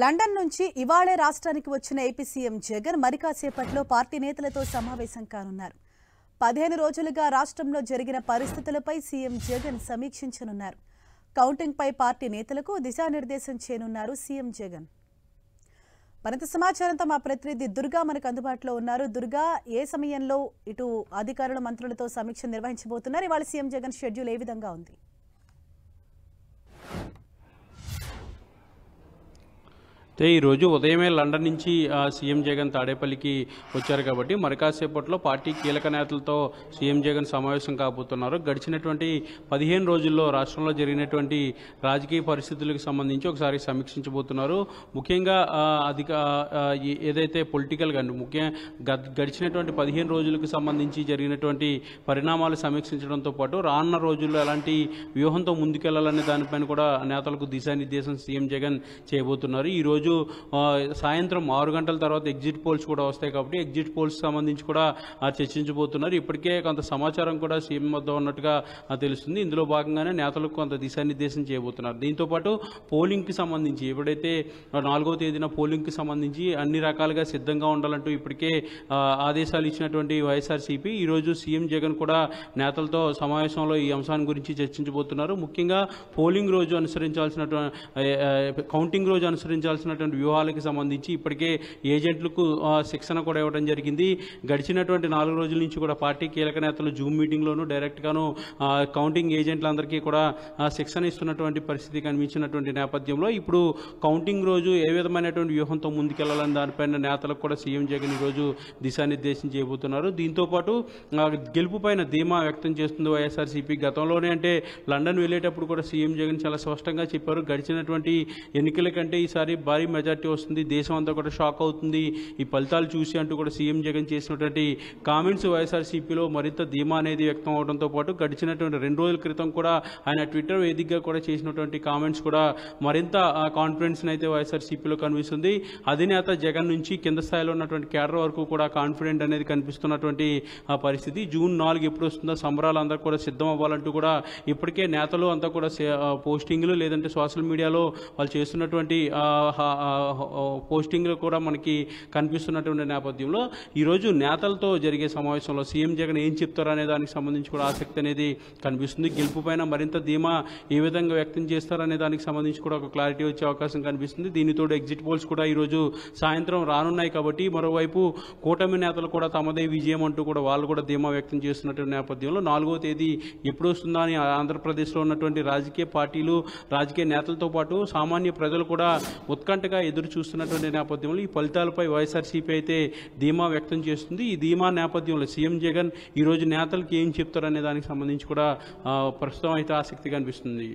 London నుంచి ఇవాళే రాష్ట్రానికి వచ్చిన ఏపీ సీఎం జగన్ మరికాసేపట్లో పార్టీ నేతలతో సమావేశం కానున్నారు. 15 రోజులుగా రాష్ట్రంలో జరిగిన పరిస్థితులపై సీఎం జగన్ సమీక్షించనున్నారు. కౌంటింగ్ పై పార్టీ నేతలకు దిశానిర్దేశం చేయనున్నారు సీఎం జగన్. మరింత సమాచారంతో మా ప్రతినిధి దుర్గా మనకు అందుబాటులో ఉన్నారు. దుర్గా, ఏ సమయంలో ఇటు అధికారుల మంత్రులతో సమీక్ష నిర్వహించబోతున్నారు? ఇవాళ సీఎం జగన్ షెడ్యూల్ ఏ విధంగా ఉంది? ఈరోజు ఉదయమే లండన్ నుంచి సీఎం జగన్ తాడేపల్లికి వచ్చారు కాబట్టి మరికాసేపట్లో పార్టీ కీలక నేతలతో సీఎం జగన్ సమావేశం కాబోతున్నారు. గడిచినటువంటి 15 రోజుల్లో రాష్ట్రంలో జరిగినటువంటి రాజకీయ పరిస్థితులకు సంబంధించి ఒకసారి సమీక్షించబోతున్నారు. ముఖ్యంగా ఏదైతే పొలిటికల్గా గడిచినటువంటి 15 రోజులకు సంబంధించి జరిగినటువంటి పరిణామాలు సమీక్షించడంతో పాటు రానున్న రోజుల్లో ఎలాంటి వ్యూహంతో ముందుకెళ్లాలనే దానిపైన కూడా నేతలకు దిశానిర్దేశం సీఎం జగన్ చేయబోతున్నారు. ఈరోజు సాయంత్రం 6 గంటల తర్వాత ఎగ్జిట్ పోల్స్ కూడా వస్తాయి కాబట్టి ఎగ్జిట్ పోల్స్ సంబంధించి కూడా చర్చించబోతున్నారు. ఇప్పటికే కొంత సమాచారం కూడా సీఎం వద్ద ఉన్నట్టుగా తెలుస్తుంది. ఇందులో భాగంగానే నేతలకు కొంత దిశానిర్దేశం చేయబోతున్నారు. దీంతోపాటు పోలింగ్కి సంబంధించి ఎప్పుడైతే 4వ తేదీన పోలింగ్కి సంబంధించి అన్ని రకాలుగా సిద్ధంగా ఉండాలంటూ ఇప్పటికే ఆదేశాలు ఇచ్చినటువంటి వైఎస్ఆర్సీపీ ఈరోజు సీఎం జగన్ కూడా నేతలతో సమావేశంలో ఈ అంశాన్ని గురించి చర్చించబోతున్నారు. ముఖ్యంగా పోలింగ్ రోజు కౌంటింగ్ రోజు అనుసరించాల్సిన వ్యూహాలకు సంబంధించి ఇప్పటికే ఏజెంట్లకు శిక్షణ కూడా ఇవ్వడం జరిగింది. గడిచినటువంటి 4 రోజుల నుంచి కూడా పార్టీ కీలక నేతలు జూమ్ మీటింగ్లోనూ డైరెక్ట్గాను కౌంటింగ్ ఏజెంట్లందరికీ కూడా శిక్షణ ఇస్తున్నటువంటి పరిస్థితి కనిపించినటువంటి నేపథ్యంలో ఇప్పుడు కౌంటింగ్ రోజు ఏ విధమైనటువంటి వ్యూహంతో ముందుకెళ్లాలని దానిపైన నేతలకు కూడా సీఎం జగన్ ఈరోజు దిశానిర్దేశం చేయబోతున్నారు. దీంతోపాటు గెలుపు పైన ధీమా వ్యక్తం చేస్తుంది వైఎస్ఆర్సీపీ. గతంలోనే అంటే లండన్ వెళ్ళేటప్పుడు కూడా సీఎం జగన్ చాలా స్పష్టంగా చెప్పారు, గడిచినటువంటి ఎన్నికల కంటే ఈసారి భారీ మెజార్టీ వస్తుంది, దేశం అంతా కూడా షాక్ అవుతుంది ఈ ఫలితాలు చూసి అంటూ కూడా సీఎం జగన్ చేసినటువంటి కామెంట్స్ వైఎస్ఆర్సీపీలో మరింత ధీమా అనేది వ్యక్తం అవడంతో పాటు గడిచినటువంటి 2 రోజుల క్రితం కూడా ఆయన ట్విట్టర్ వేదికగా కూడా చేసినటువంటి కామెంట్స్ కూడా మరింత కాన్ఫిడెన్స్ అయితే వైఎస్ఆర్సీపీలో కనిపిస్తుంది. అధినేత జగన్ నుంచి కింద స్థాయిలో ఉన్నటువంటి కేడర్ వరకు కూడా కాన్ఫిడెంట్ అనేది కనిపిస్తున్నటువంటి పరిస్థితి. జూన్ 4 ఎప్పుడు వస్తుందో సంబరాలు అందరూ కూడా సిద్ధం అవ్వాలంటూ కూడా ఇప్పటికే నేతలు అంతా కూడా పోస్టింగ్లు లేదంటే సోషల్ మీడియాలో వాళ్ళు చేస్తున్నటువంటి పోస్టింగ్లు కూడా మనకి కనిపిస్తున్నటువంటి నేపథ్యంలో ఈరోజు నేతలతో జరిగే సమావేశంలో సీఎం జగన్ ఏం చెప్తారనే దానికి సంబంధించి కూడా ఆసక్తి అనేది కనిపిస్తుంది. గెలుపు పైన మరింత ధీమా ఏ విధంగా వ్యక్తం చేస్తారనే దానికి సంబంధించి కూడా ఒక క్లారిటీ వచ్చే అవకాశం కనిపిస్తుంది. దీనితో ఎగ్జిట్ పోల్స్ కూడా ఈరోజు సాయంత్రం రానున్నాయి కాబట్టి మరోవైపు కూటమి నేతలు కూడా తమదే విజయం అంటూ కూడా వాళ్ళు కూడా ధీమా వ్యక్తం చేస్తున్నటువంటి నేపథ్యంలో 4వ తేదీ ఎప్పుడు వస్తుందా అని ఆంధ్రప్రదేశ్లో ఉన్నటువంటి రాజకీయ పార్టీలు రాజకీయ నేతలతో పాటు సామాన్య ప్రజలు కూడా ఉత్కంఠగా ఎదురు చూస్తున్నటువంటి నేపథ్యంలో ఈ ఫలితాలపై వైఎస్ఆర్సీపీ అయితే ధీమా వ్యక్తం చేస్తుంది. ఈ ధీమా నేపథ్యంలో సీఎం జగన్ ఈరోజు నేతలకు ఏం చెప్తారనే దానికి సంబంధించి కూడా ప్రస్తుతం అయితే ఆసక్తి కనిపిస్తుంది.